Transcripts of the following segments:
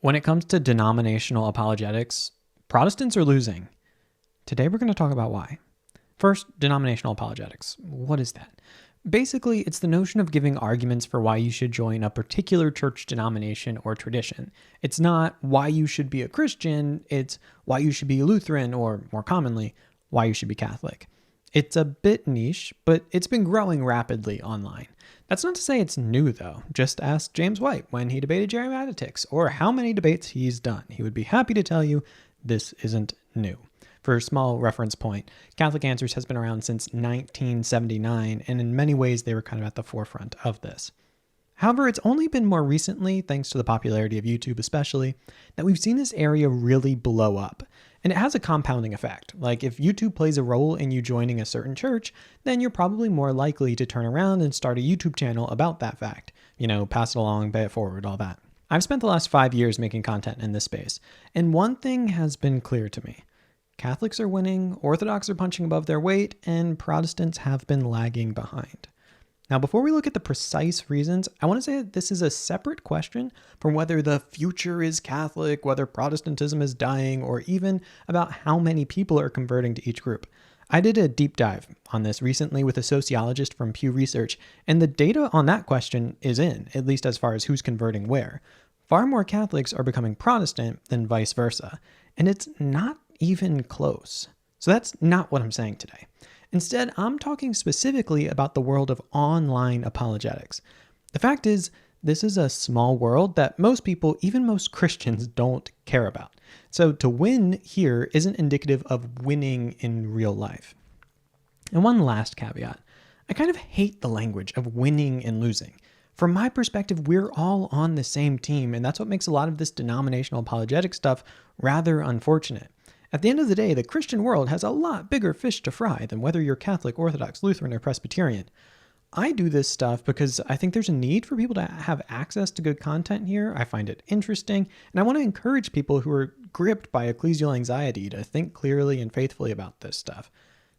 When it comes to denominational apologetics, Protestants are losing. Today we're going to talk about why. First, denominational apologetics. What is that? Basically, it's the notion of giving arguments for why you should join a particular church denomination or tradition. It's not why you should be a Christian, it's why you should be Lutheran, or more commonly, why you should be Catholic. It's a bit niche, but it's been growing rapidly online. That's not to say it's new, though. Just ask James White when he debated apologetics, or how many debates he's done. He would be happy to tell you this isn't new. For a small reference point, Catholic Answers has been around since 1979, and in many ways they were kind of at the forefront of this. However, it's only been more recently, thanks to the popularity of YouTube especially, that we've seen this area really blow up. And it has a compounding effect. Like if YouTube plays a role in you joining a certain church, then you're probably more likely to turn around and start a YouTube channel about that fact. Pass it along, pay it forward, all that. I've spent the last 5 years making content in this space, and one thing has been clear to me. Catholics are winning, Orthodox are punching above their weight, and Protestants have been lagging behind. Now, before we look at the precise reasons, I want to say that this is a separate question from whether the future is Catholic, whether Protestantism is dying, or even about how many people are converting to each group. I did a deep dive on this recently with a sociologist from Pew Research, and the data on that question is in, at least as far as who's converting where. Far more Catholics are becoming Protestant than vice versa, and it's not even close. So that's not what I'm saying today. Instead, I'm talking specifically about the world of online apologetics. The fact is, this is a small world that most people, even most Christians, don't care about. So to win here isn't indicative of winning in real life. And one last caveat. I kind of hate the language of winning and losing. From my perspective, we're all on the same team, and that's what makes a lot of this denominational apologetic stuff rather unfortunate. At the end of the day, the Christian world has a lot bigger fish to fry than whether you're Catholic, Orthodox, Lutheran, or Presbyterian. I do this stuff because I think there's a need for people to have access to good content here. I find it interesting, and I want to encourage people who are gripped by ecclesial anxiety to think clearly and faithfully about this stuff.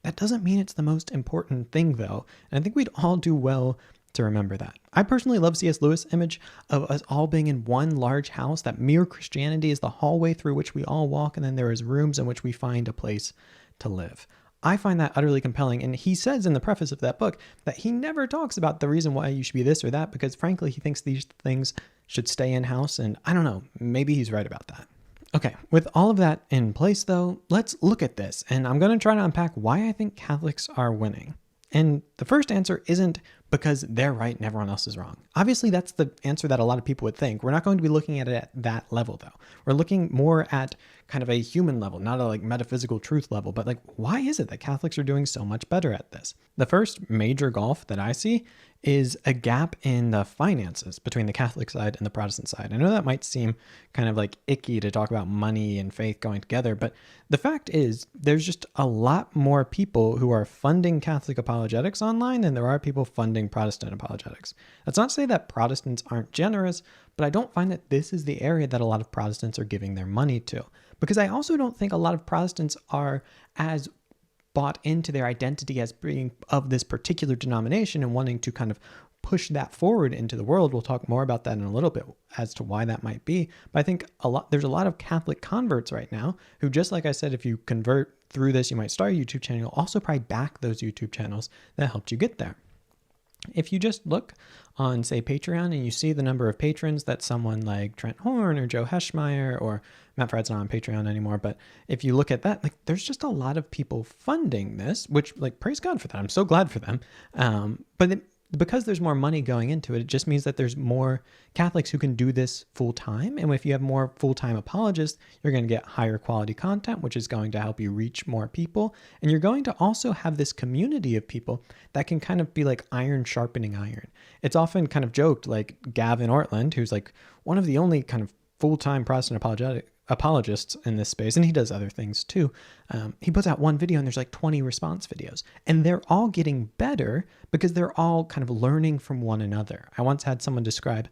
That doesn't mean it's the most important thing, though, and I think we'd all do well to remember that. I personally love C.S. Lewis' image of us all being in one large house, that mere Christianity is the hallway through which we all walk, and then there is rooms in which we find a place to live. I find that utterly compelling, and he says in the preface of that book that he never talks about the reason why you should be this or that, because frankly, he thinks these things should stay in-house, and I don't know, maybe he's right about that. Okay, with all of that in place though, let's look at this, and I'm going to try to unpack why I think Catholics are winning. And the first answer isn't because they're right and everyone else is wrong. Obviously, that's the answer that a lot of people would think. We're not going to be looking at it at that level, though. We're looking more at kind of a human level, not a metaphysical truth level, but why is it that Catholics are doing so much better at this? The first major gulf that I see is a gap in the finances between the Catholic side and the Protestant side. I know that might seem kind of icky to talk about money and faith going together, but the fact is there's just a lot more people who are funding Catholic apologetics online than there are people funding Protestant apologetics. That's not to say that Protestants aren't generous, but I don't find that this is the area that a lot of Protestants are giving their money to. Because I also don't think a lot of Protestants are as bought into their identity as being of this particular denomination and wanting to kind of push that forward into the world. We'll talk more about that in a little bit as to why that might be. But I think there's a lot of Catholic converts right now who, just like I said, if you convert through this, you might start a YouTube channel. You'll also probably back those YouTube channels that helped you get there. If you just look on, say, Patreon and you see the number of patrons that someone like Trent Horn or Joe Heschmeyer or Matt Frad's not on Patreon anymore, but if you look at that, there's just a lot of people funding this, which praise God for that. I'm so glad for them. Because there's more money going into it, it just means that there's more Catholics who can do this full time. And if you have more full-time apologists, you're going to get higher quality content, which is going to help you reach more people. And you're going to also have this community of people that can kind of be like iron sharpening iron. It's often kind of joked, like Gavin Ortland, who's one of the only kind of full-time Protestant apologists in this space, and he does other things too. He puts out one video and there's 20 response videos, and they're all getting better because they're all kind of learning from one another. I once had someone describe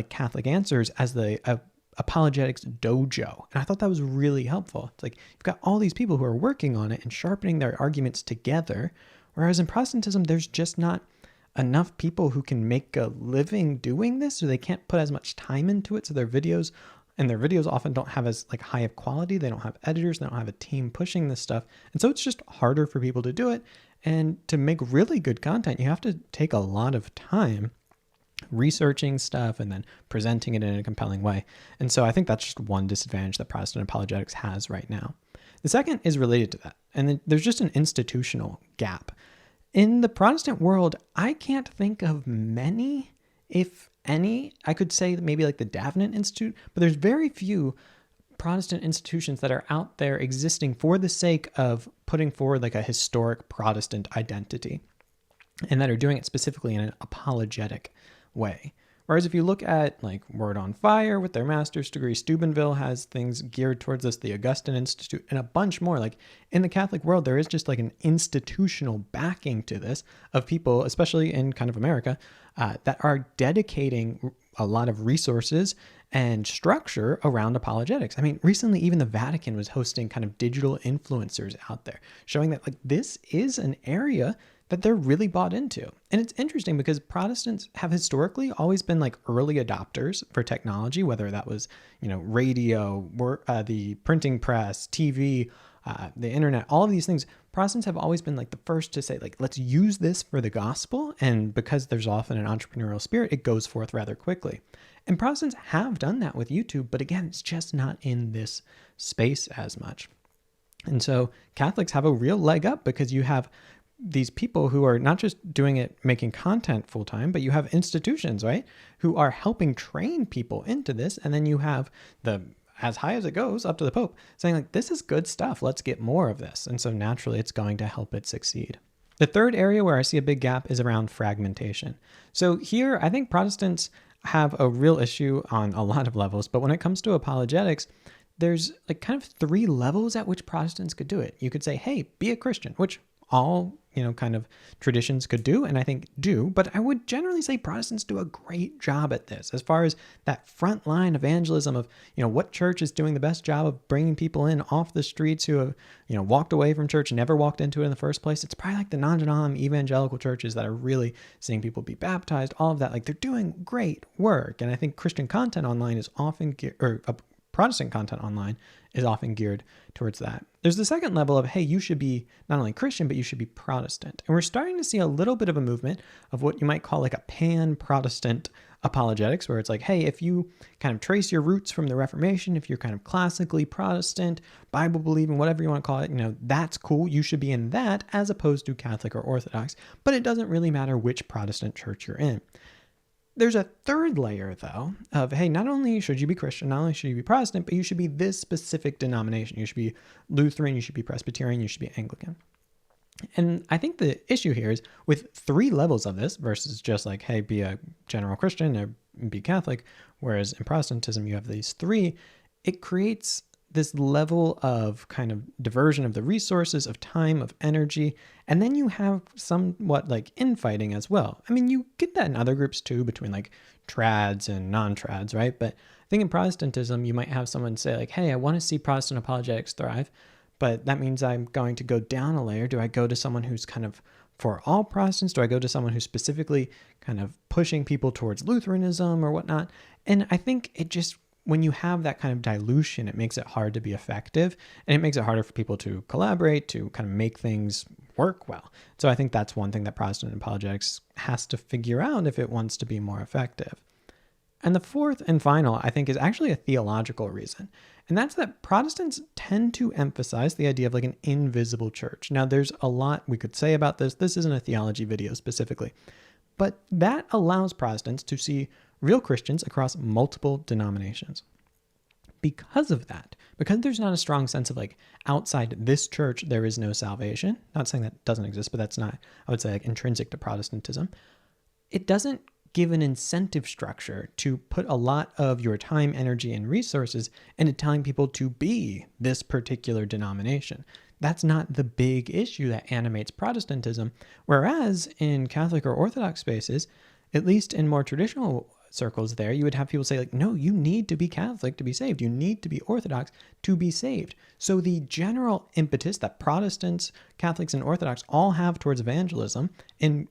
Catholic Answers as the apologetics dojo, and I thought that was really helpful. It's you've got all these people who are working on it and sharpening their arguments together, whereas in Protestantism there's just not enough people who can make a living doing this, so they can't put as much time into it. So their videos often don't have as like high of quality. They don't have editors. They don't have a team pushing this stuff. And so it's just harder for people to do it. And to make really good content, you have to take a lot of time researching stuff and then presenting it in a compelling way. And so I think that's just one disadvantage that Protestant apologetics has right now. The second is related to that. And then there's just an institutional gap. In the Protestant world, I can't think of many, if any. I could say maybe like the Davenant Institute, but there's very few Protestant institutions that are out there existing for the sake of putting forward like a historic Protestant identity, and that are doing it specifically in an apologetic way. Whereas if you look at like Word on Fire with their master's degree, Steubenville has things geared towards this, the Augustine Institute, and a bunch more. Like in the Catholic world, there is just like an institutional backing to this of people, especially in kind of America, that are dedicating a lot of resources and structure around apologetics. I mean, recently even the Vatican was hosting kind of digital influencers out there, showing that like this is an area that they're really bought into. And it's interesting because Protestants have historically always been like early adopters for technology, whether that was, radio, the printing press, TV, the internet, all of these things. Protestants have always been like the first to say, like, let's use this for the gospel. And because there's often an entrepreneurial spirit, it goes forth rather quickly. And Protestants have done that with YouTube, but again, it's just not in this space as much. And so Catholics have a real leg up because you have these people who are not just doing it, making content full time, but you have institutions, right, who are helping train people into this. And then you have the, as high as it goes, up to the Pope, saying like, this is good stuff. Let's get more of this. And so naturally it's going to help it succeed. The third area where I see a big gap is around fragmentation. So here, I think Protestants have a real issue on a lot of levels, but when it comes to apologetics, there's like kind of three levels at which Protestants could do it. You could say, hey, be a Christian, which all, kind of traditions could do, and I think do, but I would generally say Protestants do a great job at this as far as that frontline evangelism of, what church is doing the best job of bringing people in off the streets who have, walked away from church and never walked into it in the first place. It's probably like the non-denom evangelical churches that are really seeing people be baptized, all of that. Like they're doing great work. And I think Christian content online is often, Protestant content online is often geared towards that. There's the second level of, hey, you should be not only Christian, but you should be Protestant. And we're starting to see a little bit of a movement of what you might call like a pan-Protestant apologetics, where it's like, hey, if you kind of trace your roots from the Reformation, if you're kind of classically Protestant, Bible believing, whatever you want to call it, that's cool. You should be in that as opposed to Catholic or Orthodox, but it doesn't really matter which Protestant church you're in. There's a third layer, though, of, hey, not only should you be Christian, not only should you be Protestant, but you should be this specific denomination. You should be Lutheran, you should be Presbyterian, you should be Anglican. And I think the issue here is with three levels of this versus just like, hey, be a general Christian or be Catholic, whereas in Protestantism you have these three, it creates this level of kind of diversion of the resources, of time, of energy, and then you have somewhat like infighting as well. I mean, you get that in other groups too, between like trads and non-trads, right? But I think in Protestantism, you might have someone say like, hey, I want to see Protestant apologetics thrive, but that means I'm going to go down a layer. Do I go to someone who's kind of for all Protestants? Do I go to someone who's specifically kind of pushing people towards Lutheranism or whatnot? And I think it just, when you have that kind of dilution, it makes it hard to be effective, and it makes it harder for people to collaborate, to kind of make things work well. So I think that's one thing that Protestant apologetics has to figure out if it wants to be more effective. And the fourth and final, I think, is actually a theological reason. And that's that Protestants tend to emphasize the idea of like an invisible church. Now, there's a lot we could say about this. This isn't a theology video specifically, but that allows Protestants to see real Christians across multiple denominations. Because of that, because there's not a strong sense of like outside this church, there is no salvation. Not saying that doesn't exist, but that's not, I would say, like intrinsic to Protestantism. It doesn't give an incentive structure to put a lot of your time, energy, and resources into telling people to be this particular denomination. That's not the big issue that animates Protestantism. Whereas in Catholic or Orthodox spaces, at least in more traditional circles there, you would have people say like, no, you need to be Catholic to be saved. You need to be Orthodox to be saved. So the general impetus that Protestants, Catholics, and Orthodox all have towards evangelism in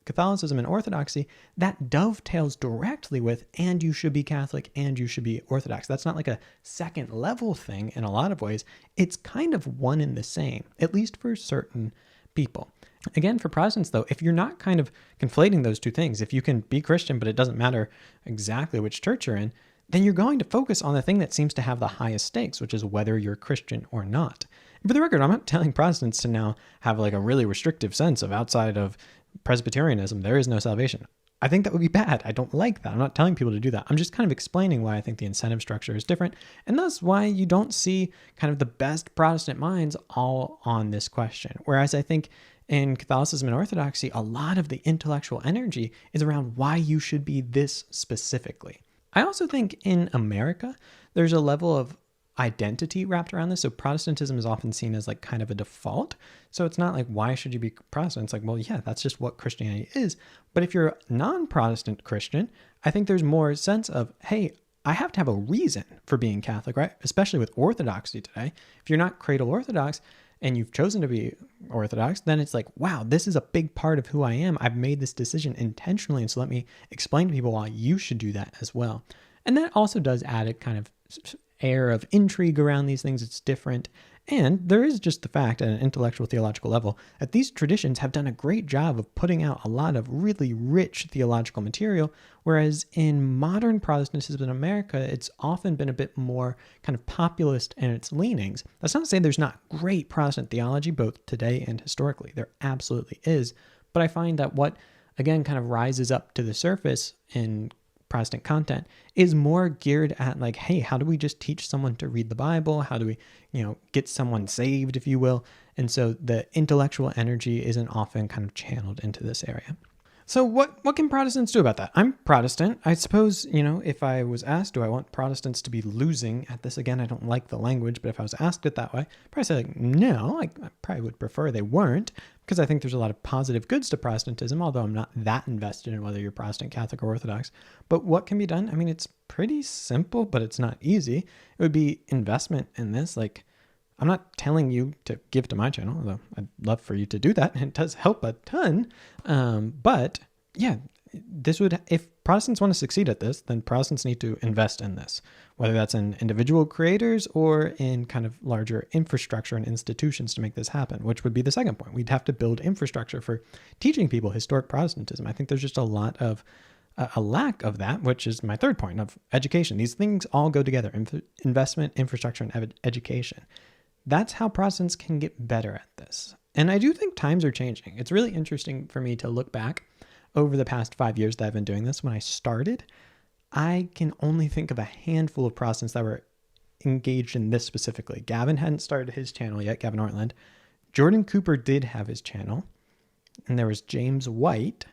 Catholicism and Orthodoxy, that dovetails directly with, and you should be Catholic and you should be Orthodox. That's not like a second level thing in a lot of ways. It's kind of one and the same, at least for certain people. Again, for Protestants, though, if you're not kind of conflating those two things, if you can be Christian, but it doesn't matter exactly which church you're in, then you're going to focus on the thing that seems to have the highest stakes, which is whether you're Christian or not. And for the record, I'm not telling Protestants to now have like a really restrictive sense of outside of Presbyterianism, there is no salvation. I think that would be bad. I don't like that. I'm not telling people to do that. I'm just kind of explaining why I think the incentive structure is different, and thus why you don't see kind of the best Protestant minds all on this question. Whereas I think in Catholicism and Orthodoxy, a lot of the intellectual energy is around why you should be this specifically. I also think in America, there's a level of identity wrapped around this. So Protestantism is often seen as like kind of a default. So it's not like, why should you be Protestant? It's like, well, yeah, that's just what Christianity is. But if you're a non-Protestant Christian, I think there's more sense of, hey, I have to have a reason for being Catholic, right? Especially with Orthodoxy today. If you're not cradle Orthodox and you've chosen to be Orthodox, then it's like, wow, this is a big part of who I am. I've made this decision intentionally. And so let me explain to people why you should do that as well. And that also does add a kind of air of intrigue around these things. It's different. And there is just the fact at an intellectual theological level that these traditions have done a great job of putting out a lot of really rich theological material, whereas in modern Protestantism in America, it's often been a bit more kind of populist in its leanings. That's not to say there's not great Protestant theology, both today and historically. There absolutely is. But I find that what, again, kind of rises up to the surface in Protestant content is more geared at like, hey, how do we just teach someone to read the Bible? How do we, get someone saved, if you will? And so the intellectual energy isn't often kind of channeled into this area. So what can Protestants do about that? I'm Protestant. I suppose, if I was asked, do I want Protestants to be losing at this? Again, I don't like the language, but if I was asked it that way, I'd probably say like, no, I probably would prefer they weren't, because I think there's a lot of positive goods to Protestantism, although I'm not that invested in whether you're Protestant, Catholic, or Orthodox. But what can be done? I mean, it's pretty simple, but it's not easy. It would be investment in this. Like, I'm not telling you to give to my channel, although I'd love for you to do that. It does help a ton. But yeah, this would, if Protestants want to succeed at this, then Protestants need to invest in this, whether that's in individual creators or in kind of larger infrastructure and institutions to make this happen, which would be the second point. We'd have to build infrastructure for teaching people historic Protestantism. I think there's just a lot of a lack of that, which is my third point of education. These things all go together: investment, infrastructure, and education. That's how Protestants can get better at this. And I do think times are changing. It's really interesting for me to look back over the past 5 years that I've been doing this. When I started, I can only think of a handful of Protestants that were engaged in this specifically. Gavin hadn't started his channel yet, Gavin Ortland. Jordan Cooper did have his channel. And there was James White,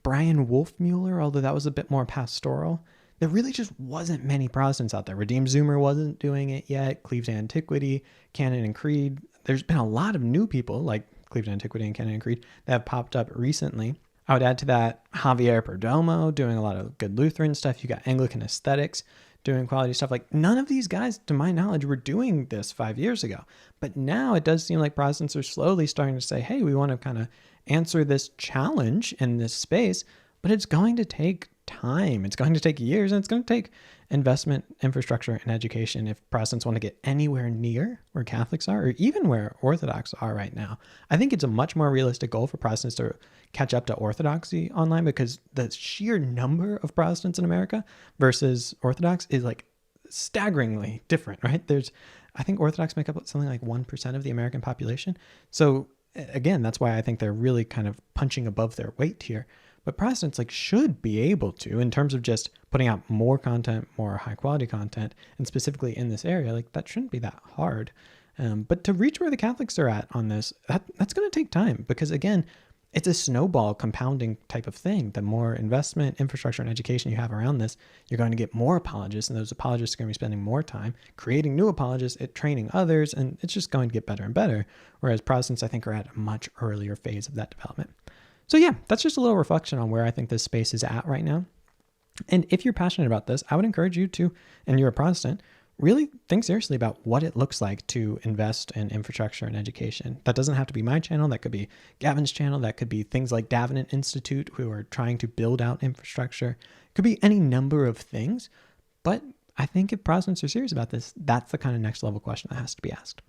Brian Wolfmueller, although that was a bit more pastoral. There really just wasn't many Protestants out there. Redeemed Zoomer wasn't doing it yet. Cleaves Antiquity, Canon and Creed. There's been a lot of new people like Cleaves Antiquity and Canon and Creed that have popped up recently. I would add to that Javier Perdomo doing a lot of good Lutheran stuff. You got Anglican Aesthetics doing quality stuff. Like, none of these guys, to my knowledge, were doing this 5 years ago. But now it does seem like Protestants are slowly starting to say, hey, we want to kind of answer this challenge in this space, but it's going to take time. It's going to take years, and it's going to take investment, infrastructure, and education if Protestants want to get anywhere near where Catholics are, or even where Orthodox are right now. I think it's a much more realistic goal for Protestants to catch up to Orthodoxy online, because the sheer number of Protestants in America versus Orthodox is like staggeringly different, right? I think Orthodox make up something like 1% of the American population. So again, that's why I think they're really kind of punching above their weight here. But Protestants should be able to, in terms of just putting out more content, more high quality content, and specifically in this area, that shouldn't be that hard. But to reach where the Catholics are at on this, that's going to take time, because again, it's a snowball compounding type of thing. The more investment, infrastructure, and education you have around this, you're going to get more apologists, and those apologists are going to be spending more time creating new apologists, training others, and it's just going to get better and better. Whereas Protestants, I think, are at a much earlier phase of that development. So yeah, that's just a little reflection on where I think this space is at right now. And if you're passionate about this, I would encourage you to, and you're a Protestant, really think seriously about what it looks like to invest in infrastructure and education. That doesn't have to be my channel. That could be Gavin's channel. That could be things like Davenant Institute, who are trying to build out infrastructure. It could be any number of things. But I think if Protestants are serious about this, that's the kind of next level question that has to be asked.